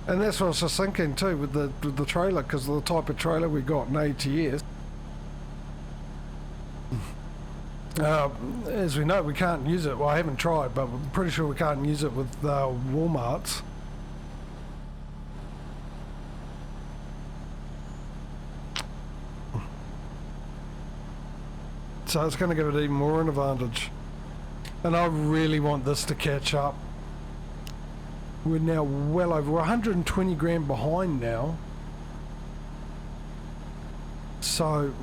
And that's what I was just thinking too with the trailer, because of the type of trailer we got in ATS. As we know, we can't use it. Well, I haven't tried, but I'm pretty sure we can't use it with Walmarts. So it's going to give it even more an advantage. And I really want this to catch up. We're now well over 120 grand behind now. So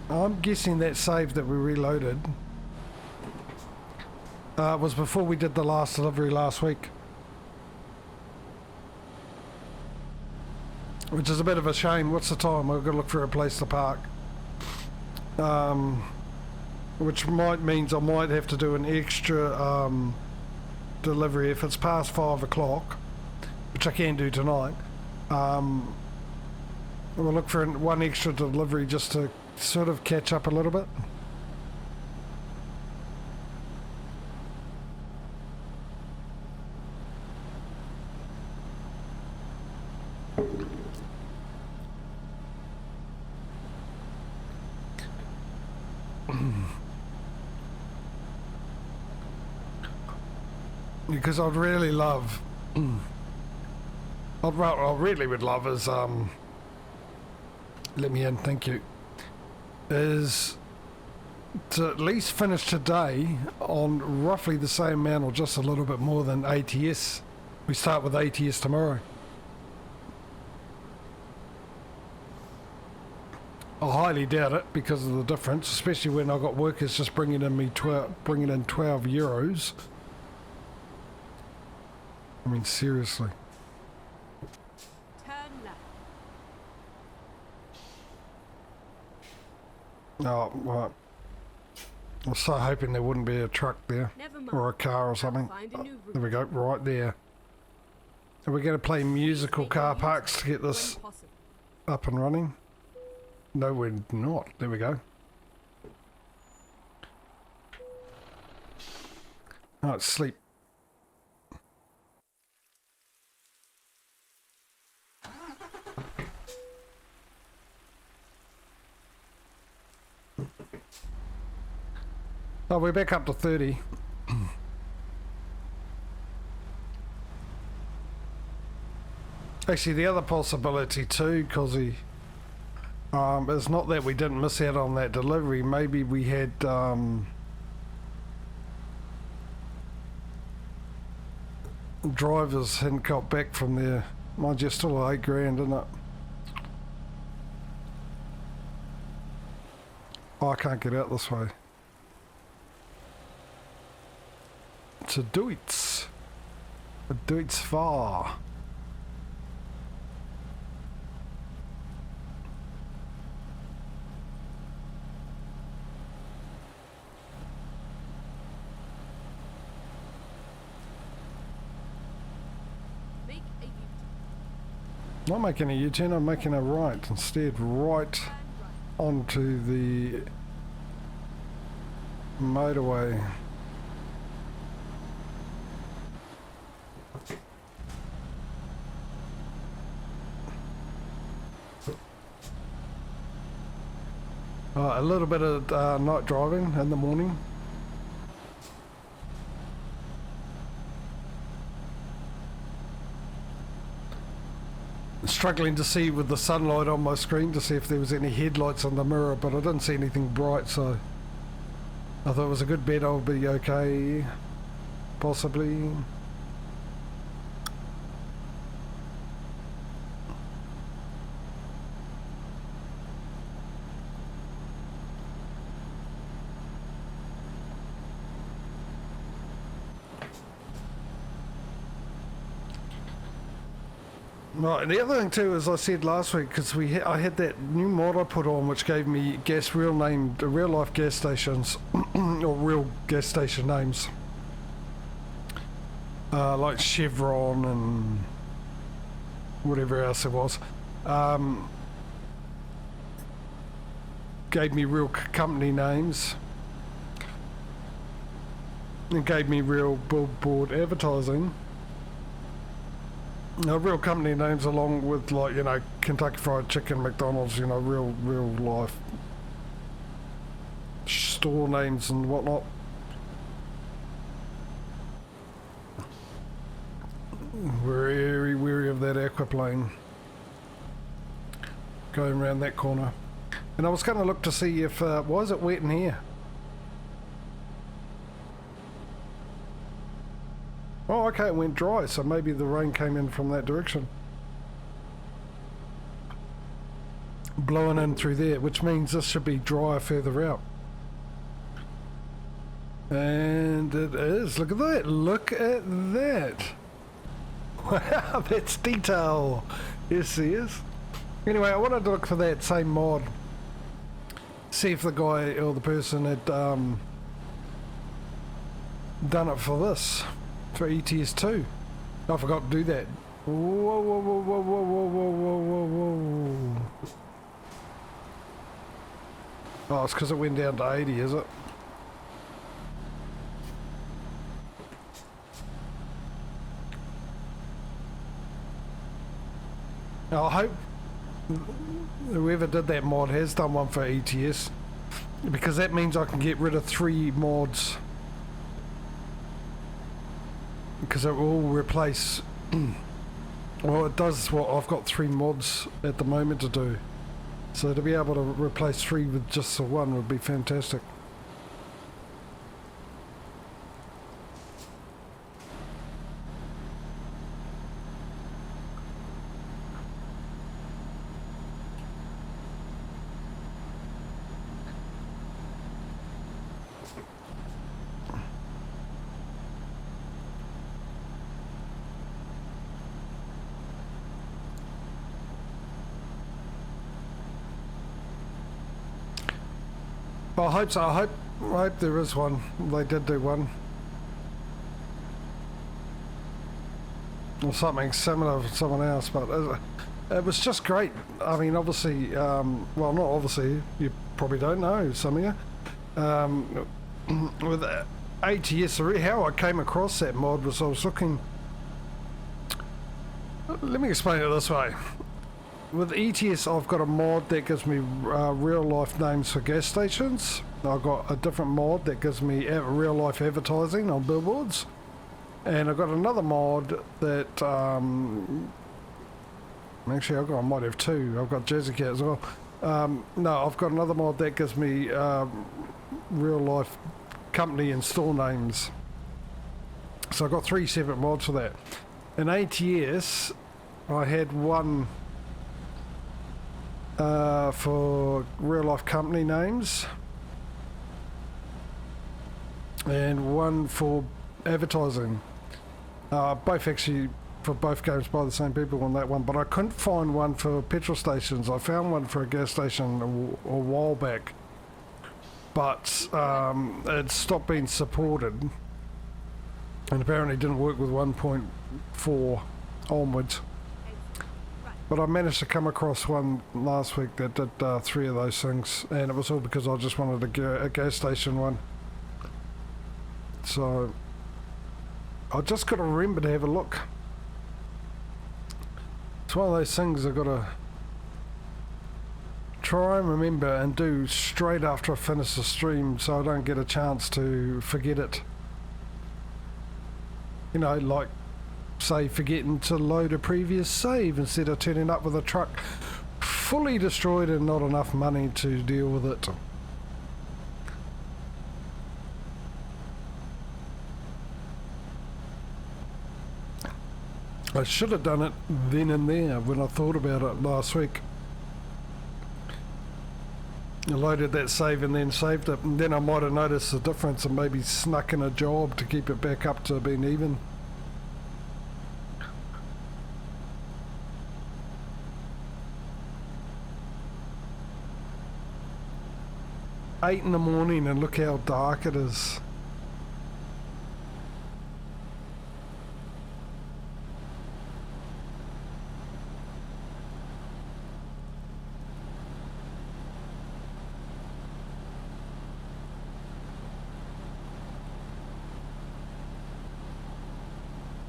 I'm guessing that save that we reloaded was before we did the last delivery last week. Which is a bit of a shame. What's the time? I've got to look for a place to park. Which means I might have to do an extra delivery if it's past 5 o'clock, which I can do tonight. We'll look for one extra delivery just to sort of catch up a little bit. Because I'd really love, I really would love is, let me in, thank you, is to at least finish today on roughly the same amount or just a little bit more than ATS. We start with ATS tomorrow. I highly doubt it because of the difference, especially when I've got workers just bringing in 12 euros. I mean, seriously. Turn left. Oh, well, I was so hoping there wouldn't be a truck there or a car or something. Oh, there we go, right there. Are we going to play musical car parks to get this up and running? No, we're not. There we go. Oh, it's sleep. Oh, we're back up to 30. Actually, the other possibility too, Cozzy, is not that we didn't miss out on that delivery. Maybe we had drivers hadn't got back from there. Mind you, still 8 grand, isn't it? Oh, I can't get out this way. It's a Deutz. A Deutz Fahr. Not making a U-turn, I'm making a right instead, right onto the motorway. A little bit of night driving in the morning. Struggling to see with the sunlight on my screen to see if there was any headlights on the mirror, but I didn't see anything bright, so I thought it was a good bet I'll be okay, possibly. Right, and the other thing too, as I said last week, because I had that new mod I put on, which gave me real life gas stations, or real gas station names, like Chevron and whatever else it was. Gave me real company names, and gave me real billboard advertising. real company names along with, like, you know, Kentucky Fried Chicken, McDonald's, you know, real life store names and whatnot. Very wary of that aquaplane going around that corner. And I was going to look to see if, why is it wet in here? Oh, okay, it went dry, so maybe the rain came in from that direction. Blowing in through there, which means this should be drier further out. And it is. Look at that. Look at that. Wow, that's detail. Yes, he is. Anyway, I wanted to look for that same mod. See if the guy or the person had done it for this. For ETS2. I forgot to do that. Whoa, whoa, whoa, whoa, whoa, whoa, whoa, whoa, whoa, whoa. Oh, it's because it went down to 80, is it? Now, I hope whoever did that mod has done one for ETS, because that means I can get rid of 3 mods. Because it will replace, well, it does what I've got 3 mods at the moment to do. So to be able to replace 3 with just the 1 would be fantastic. I hope so. I hope there is one. They did do one. Or something similar for someone else, but it was just great. I mean, obviously, well, not obviously, you probably don't know, some of you. With ATS, how I came across that mod was I was looking... Let me explain it this way. With ETS, I've got a mod that gives me real life names for gas stations. I've got a different mod that gives me real life advertising on billboards. And I've got another mod that, actually I might have 2. I've got Jersey Cat as well. No, I've got another mod that gives me real life company and store names. So I've got 3 separate mods for that. In ATS, I had one for real life company names and one for advertising. Both actually for both games by the same people on that one, but I couldn't find one for petrol stations. I found one for a gas station a while back, but it stopped being supported and apparently didn't work with 1.4 onwards. But I managed to come across one last week that did 3 of those things, and it was all because I just wanted a gas station one. So I just got to remember to have a look. It's one of those things I've got to try and remember and do straight after I finish the stream, so I don't get a chance to forget it. You know, like, say, forgetting to load a previous save instead of turning up with a truck fully destroyed and not enough money to deal with it. I should have done it then and there when I thought about it last week. I loaded that save and then saved it, and then I might have noticed the difference and maybe snuck in a job to keep it back up to being even. Eight in the morning and look how dark it is.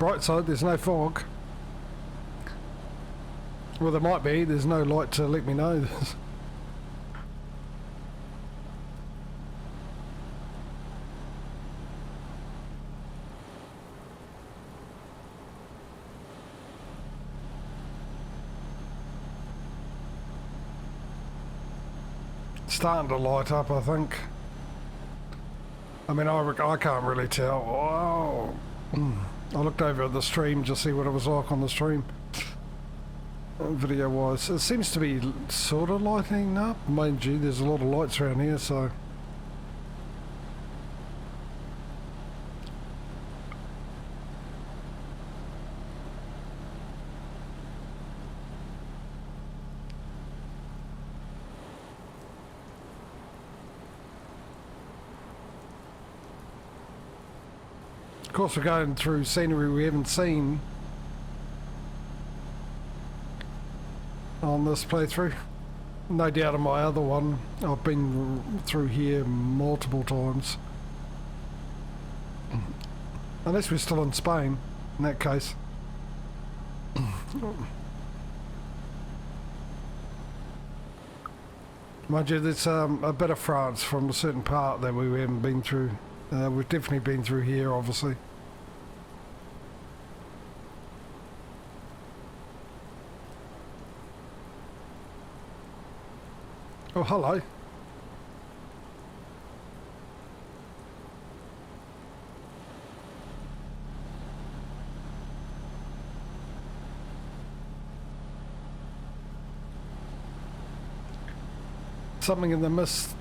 Bright side, there's no fog. Well, there might be. There's no light to let me know. Starting to light up, I think. I mean, I can't really tell. Oh. I looked over at the stream to see what it was like on the stream. Video wise, it seems to be sort of lighting up. Mind you, there's a lot of lights around here, so. Of course, we're going through scenery we haven't seen on this playthrough. No doubt on my other one, I've been through here multiple times. Unless we're still in Spain, in that case. Mind you, there's a bit of France from a certain part that we haven't been through. We've definitely been through here, obviously. Oh, hello. Something in the mist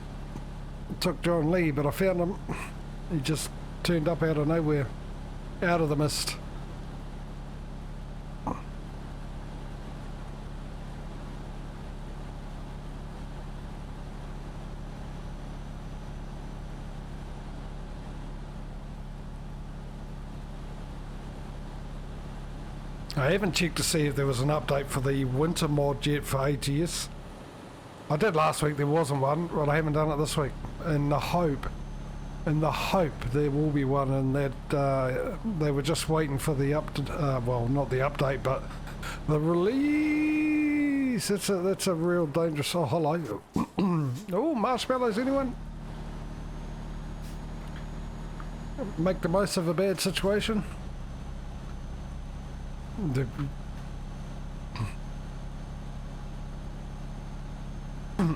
took John Lee, but I found him. He just turned up out of nowhere, out of the mist. I haven't checked to see if there was an update for the winter mod yet for ATS. I did last week, there wasn't one, but I haven't done it this week. In the hope there will be one, and that they were just waiting for the well, not the update, but the release. That's a real dangerous. Oh, hello. Oh, marshmallows, anyone? Make the most of a bad situation.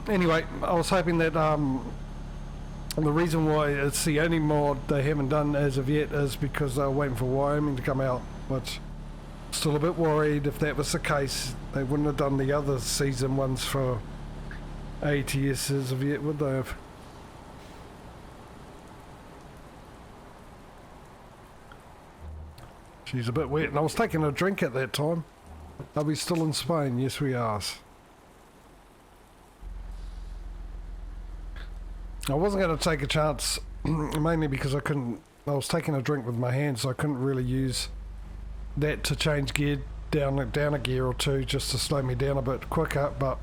Anyway, I was hoping that the reason why it's the only mod they haven't done as of yet is because they're waiting for Wyoming to come out, which still a bit worried. If that was the case, they wouldn't have done the other season ones for ATS as of yet, would they have? She's a bit wet, and I was taking a drink at that time. Are we still in Spain? Yes, we are. I wasn't going to take a chance, mainly because I was taking a drink with my hands, so I couldn't really use that to change gear down a gear or two, just to slow me down a bit quicker, but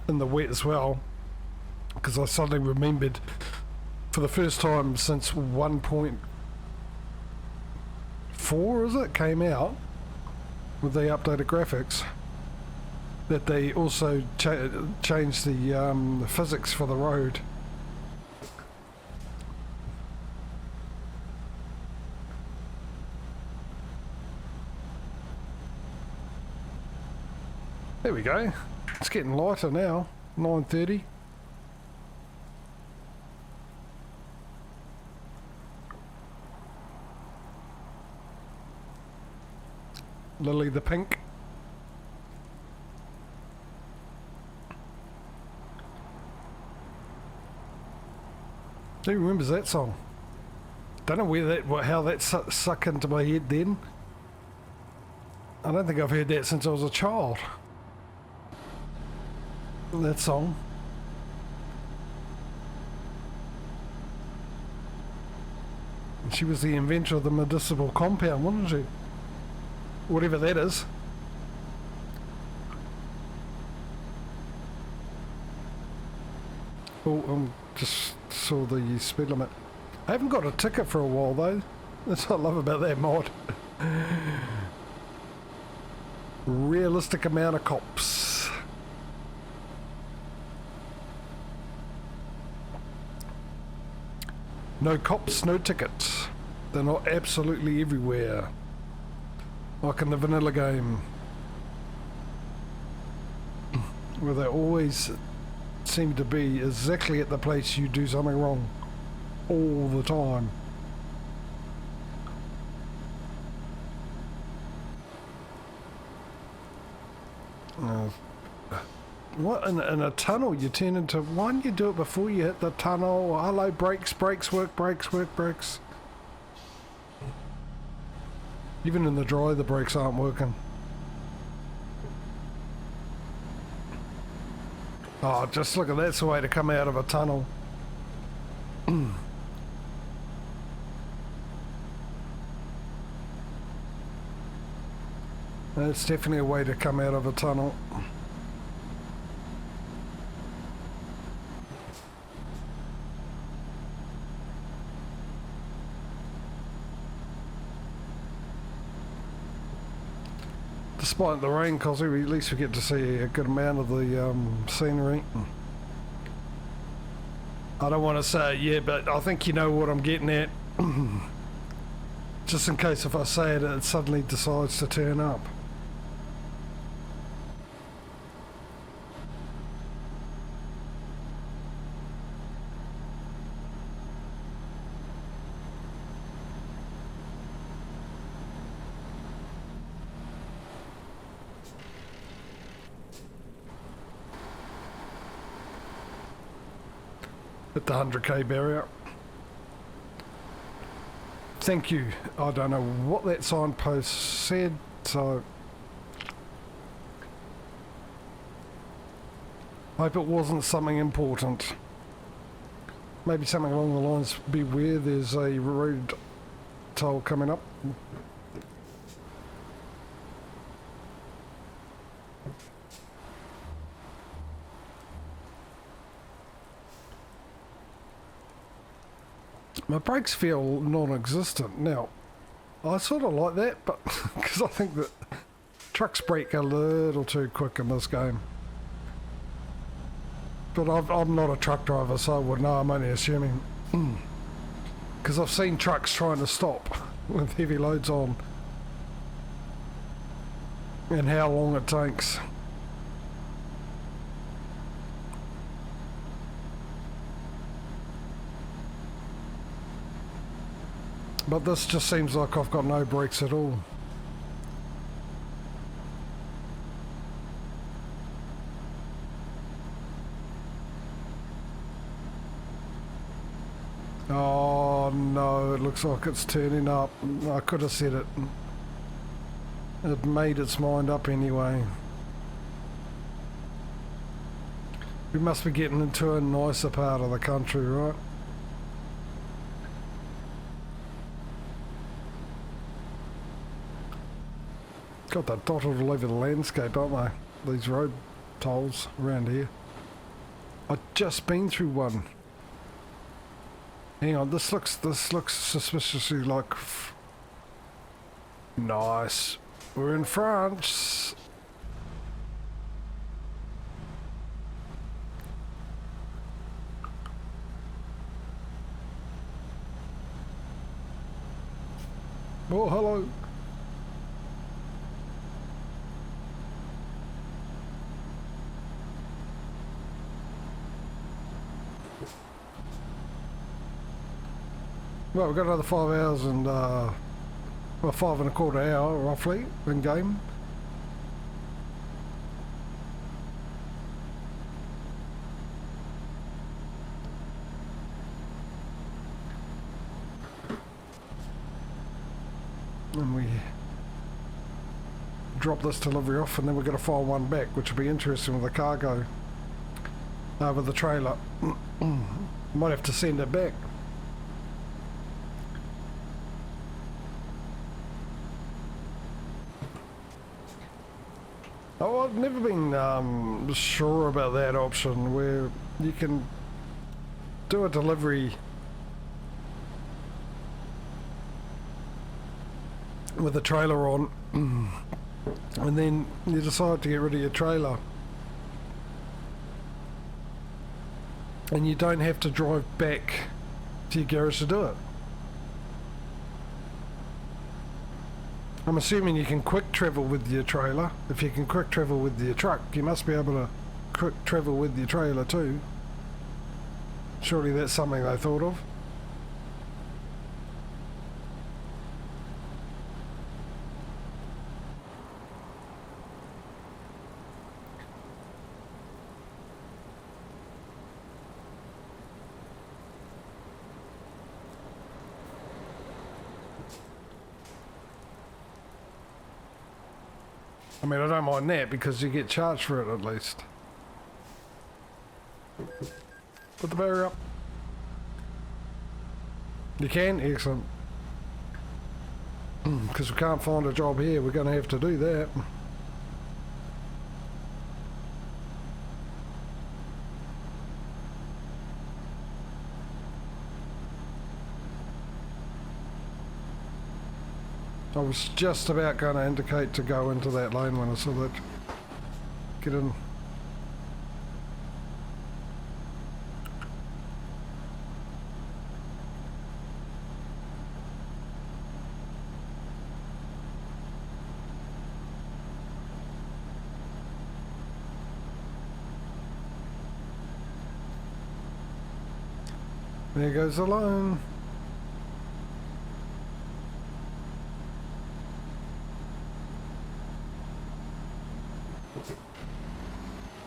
in the wet as well, because I suddenly remembered for the first time since 1.4, is it, came out with the updated graphics, that they also changed the physics for the road. There we go. It's getting lighter now. 9:30. Lily the Pink. Who remembers that song? Don't know how that sucked into my head then. I don't think I've heard that since I was a child. That song. She was the inventor of the medicinal compound, wasn't she? Whatever that is. Oh, just saw the speed limit. I haven't got a ticket for a while though. That's what I love about that mod. Realistic amount of cops. No cops, no tickets. They're not absolutely everywhere. Like in the vanilla game. Where they always seem to be exactly at the place you do something wrong. All the time. What, in a tunnel you turn into, why don't you do it before you hit the tunnel? Hello, brakes, brakes work, brakes work, brakes. Even in the dry the brakes aren't working. Oh, just look at that's the way to come out of a tunnel. That's definitely a way to come out of a tunnel. Despite the rain, Cosy, at least we get to see a good amount of the scenery. I don't want to say it yet, but I think you know what I'm getting at. Just in case if I say it, it suddenly decides to turn up. At the 100k barrier. Thank you. I don't know what that signpost said, so hope it wasn't something important. Maybe something along the lines, beware there's a road toll coming up. My brakes feel non-existent now. I sort of like that, but because I think that trucks brake a little too quick in this game. But I'm not a truck driver, so I wouldn't know. I'm only assuming. Because I've seen trucks trying to stop with heavy loads on, and how long it takes. But this just seems like I've got no brakes at all. Oh no, it looks like it's turning up. I could have said it. It made its mind up anyway. We must be getting into a nicer part of the country, right? God, they're dotted all over the landscape, aren't they? These road tolls around here. I've just been through one. Hang on, this looks suspiciously like... Nice. We're in France. Oh, hello. Well, we've got another 5 hours and, well, 5.25 hours roughly in game. And we drop this delivery off, and then we're going to file one back, which will be interesting with the cargo, with the trailer. Might have to send it back. Oh, I've never been sure about that option where you can do a delivery with a trailer on and then you decide to get rid of your trailer and you don't have to drive back to your garage to do it. I'm assuming you can quick travel with your trailer. If you can quick travel with your truck, you must be able to quick travel with your trailer too. Surely that's something they thought of. I mean, I don't mind that because you get charged for it at least. Put the barrier up. You can? Excellent. Because we can't find a job here, we're going to have to do that. I was just about going to indicate to go into that lane when I saw that. Get in. There goes the line.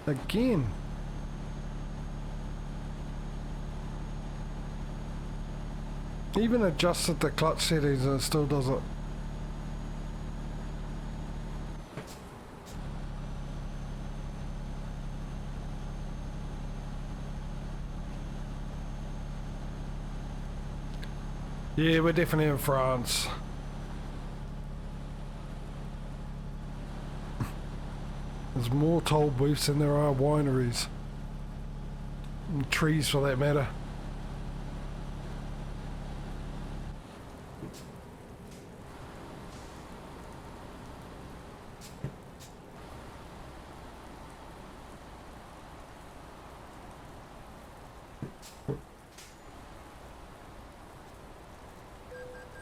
Again. Even adjusted the clutch settings and it still does it. Yeah, we're definitely in France. There's more toll booths than there are wineries. And trees for that matter.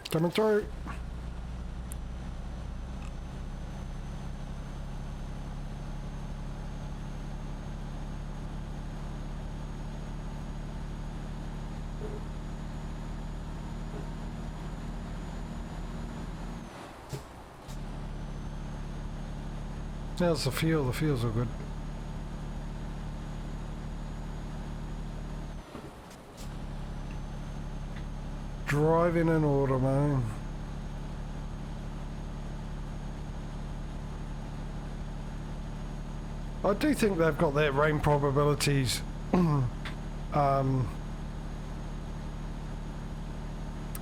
Coming through. How's the fuel? The fuels are good. Driving in order, man. I do think they've got that rain probabilities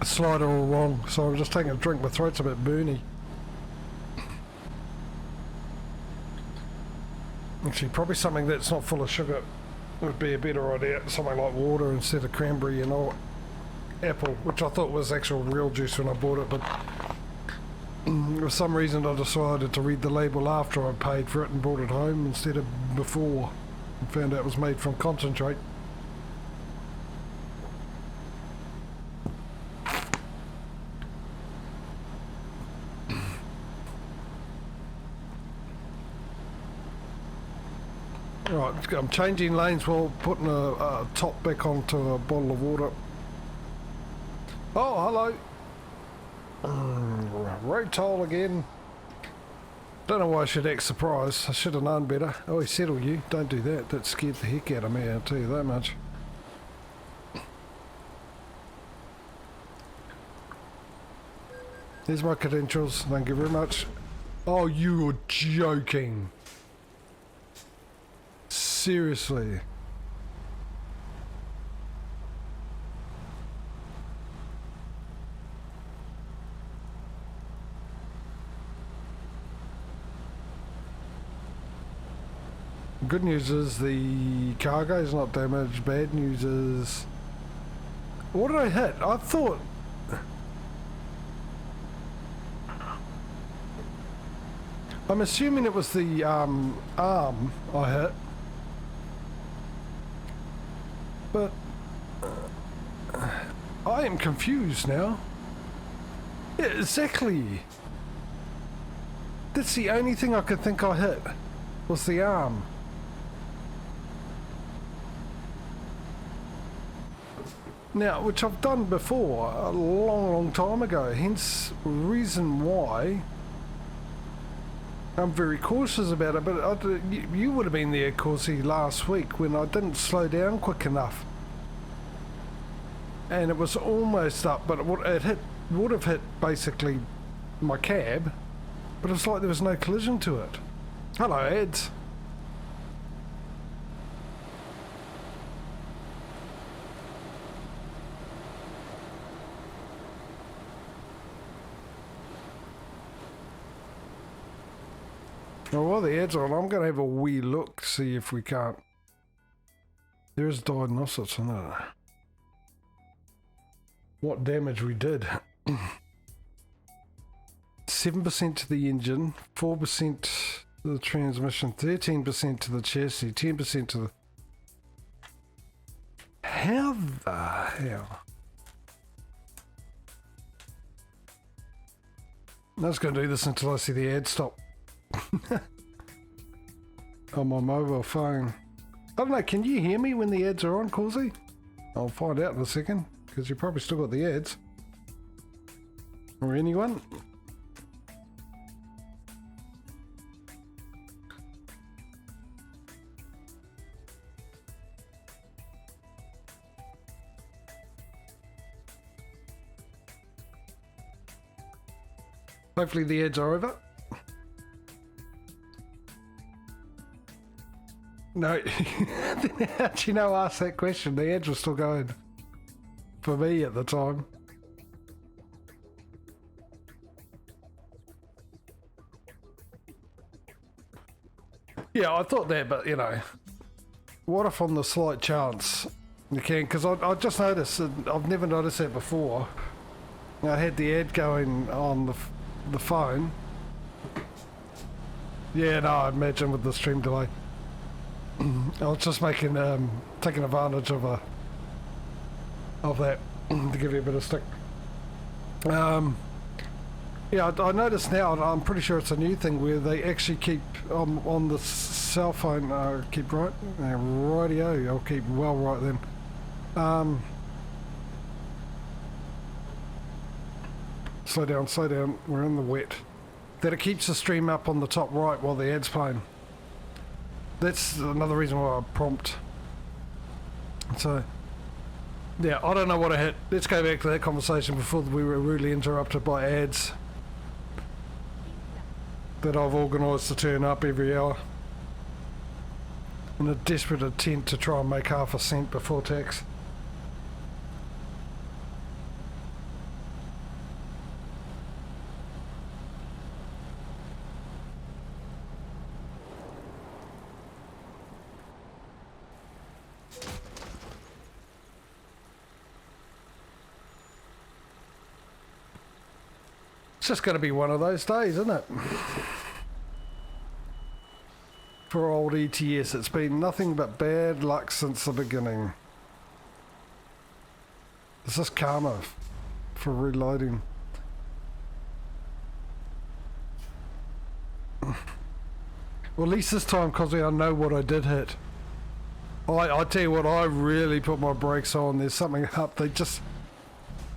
slider all wrong, so I'm just taking a drink. My throat's a bit burny. Actually, probably something that's not full of sugar would be a better idea. Something like water instead of cranberry and all. Apple, which I thought was actual real juice when I bought it, but for some reason I decided to read the label after I paid for it and brought it home instead of before, and found out it was made from concentrate. Right, I'm changing lanes while putting a top back onto a bottle of water. Oh, hello. Road toll again. Don't know why I should act surprised. I should have known better. Oh, settle you. Don't do that. That scared the heck out of me, I'll tell you that much. Here's my credentials. Thank you very much. Oh, you're joking. Seriously. Good news is the cargo is not damaged. Bad news is... What did I hit? I thought... I'm assuming it was the arm I hit. But... I am confused now. Yeah, exactly. That's the only thing I could think I hit, was the arm. Now, which I've done before, a long time ago, hence reason why I'm very cautious about it, but you would have been there, Causey, last week when I didn't slow down quick enough. And it was almost up, but it would have hit basically my cab, but it's like there was no collision to it. Hello, Eds. Well, while the ads are on, I'm going to have a wee look, see if we can't. There's diagnostics on it. What damage we did. 7% to the engine, 4% to the transmission, 13% to the chassis, 10% to the... How the hell? I'm just going to do this until I see the ad stop. On my mobile phone. I don't know, can you hear me when the ads are on, Causey? I'll find out in a second, because you probably still got the ads. Or anyone? Hopefully the ads are over. No, how'd you know, ask that question? The ads were still going for me at the time. Yeah, I thought that, but you know, what if on the slight chance you can? Because I just noticed, I've never noticed that before. I had the ad going on the phone. Yeah, no, I imagine with the stream delay. I was just taking advantage of that to give you a bit of stick. Yeah, I noticed now, and I'm pretty sure it's a new thing, where they actually keep on the cell phone, keep right, rightio, I'll keep well right then. Slow down, we're in the wet. That it keeps the stream up on the top right while the ad's playing. That's another reason why I prompt. So, yeah, I don't know what I hit. Let's go back to that conversation before we were rudely interrupted by ads that I've organised to turn up every hour in a desperate attempt to try and make half a cent before tax. It's just going to be one of those days, isn't it? For old ETS, it's been nothing but bad luck since the beginning. Is this karma for reloading? Well, at least this time, because I know what I did hit. I tell you what, I really put my brakes on. There's something up. They just...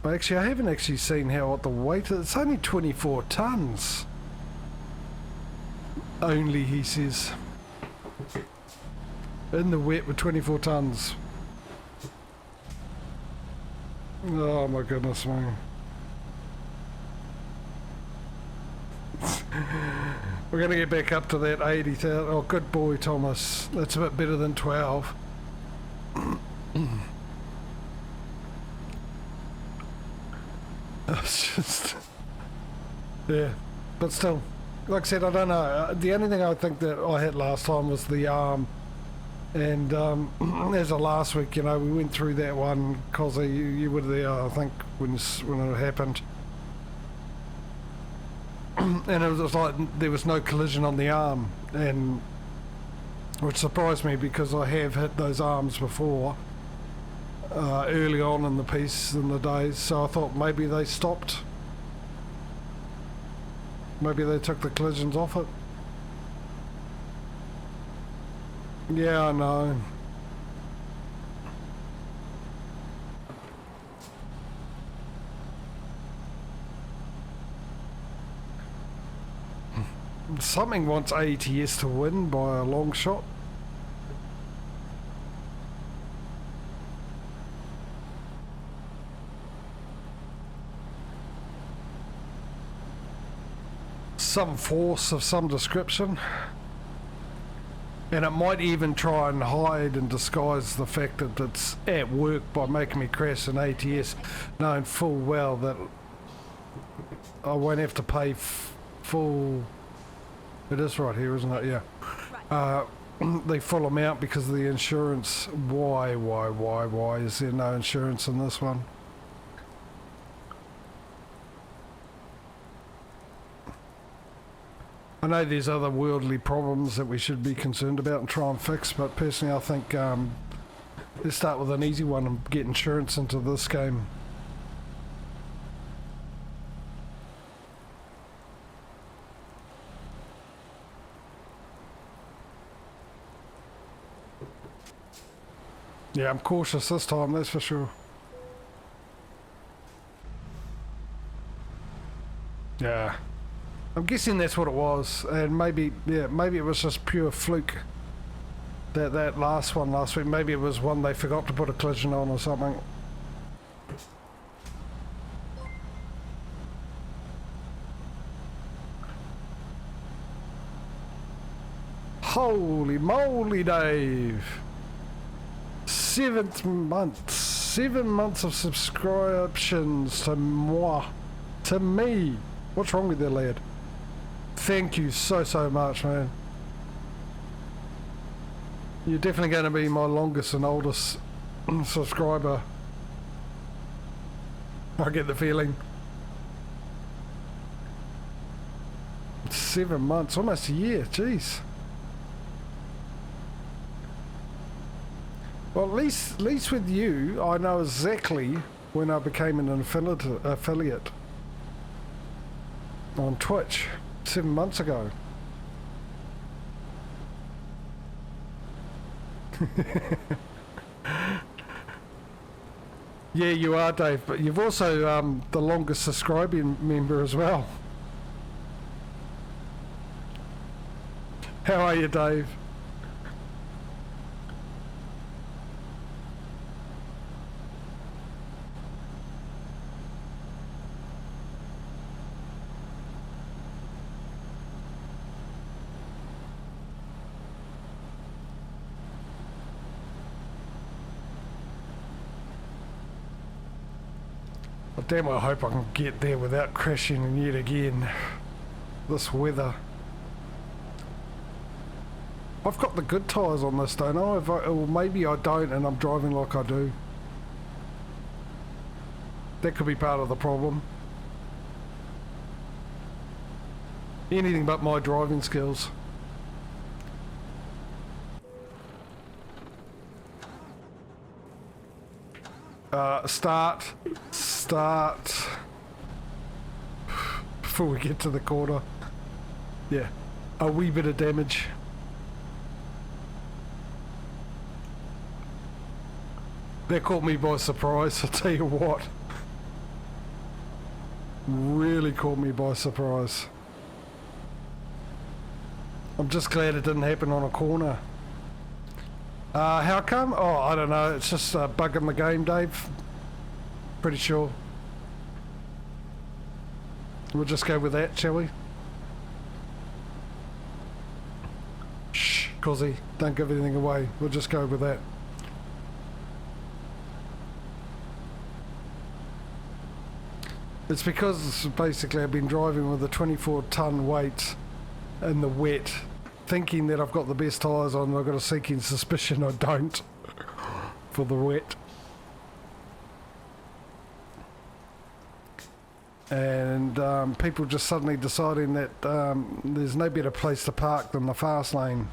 Actually, I haven't actually seen what the weight is. It's only 24 tons. Only, he says. In the wet with 24 tons. Oh my goodness me. We're going to get back up to that 80,000. Oh, good boy, Thomas. That's a bit better than 12. It's just, yeah, but still, like I said, I don't know. The only thing I think that I had last time was the arm, and as of last week, you know, we went through that one because you were there, I think, when it happened, and it was like there was no collision on the arm, and which surprised me because I have hit those arms before. early on in the piece in the days, so I thought maybe they stopped. Maybe they took the collisions off it. Yeah, I know. Something wants ATS to win by a long shot. Some force of some description. And it might even try and hide and disguise the fact that it's at work by making me crash an ATS, knowing full well that I won't have to pay full... It is right here, isn't it? Yeah. The full amount because of the insurance. Why is there no insurance in this one? I know there's other worldly problems that we should be concerned about and try and fix, but personally I think let's start with an easy one and get insurance into this game. Yeah, I'm cautious this time, that's for sure. Yeah. I'm guessing that's what it was, and maybe, yeah, maybe it was just pure fluke. That last one last week, maybe it was one they forgot to put a collision on or something. Holy moly, Dave! 7th month, 7 months of subscriptions to moi, to me. What's wrong with you, lad? Thank you so much, man. You're definitely going to be my longest and oldest subscriber. I get the feeling. 7 months, almost a year, jeez. Well, at least with you, I know exactly when I became an affiliate on Twitch 7 months ago. Yeah, you are, Dave, but you've also the longest subscribing member as well. How are you, Dave? Damn, I hope I can get there without crashing yet again. This weather. I've got the good tyres on this, don't I? Or maybe I don't and I'm driving like I do. That could be part of the problem. Anything but my driving skills. Start before we get to the corner. Yeah, a wee bit of damage. That caught me by surprise, I tell you what. Really caught me by surprise. I'm just glad it didn't happen on a corner. How come? Oh, I don't know. It's just a bug in the game, Dave. Pretty sure. We'll just go with that, shall we? Shh, Cozzy. Don't give anything away. We'll just go with that. It's because basically I've been driving with a 24-ton weight in the wet, thinking that I've got the best tyres on, and I've got a sinking suspicion I don't for the wet. And people just suddenly deciding that there's no better place to park than the fast lane.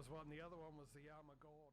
was one. The other one was the Armor God.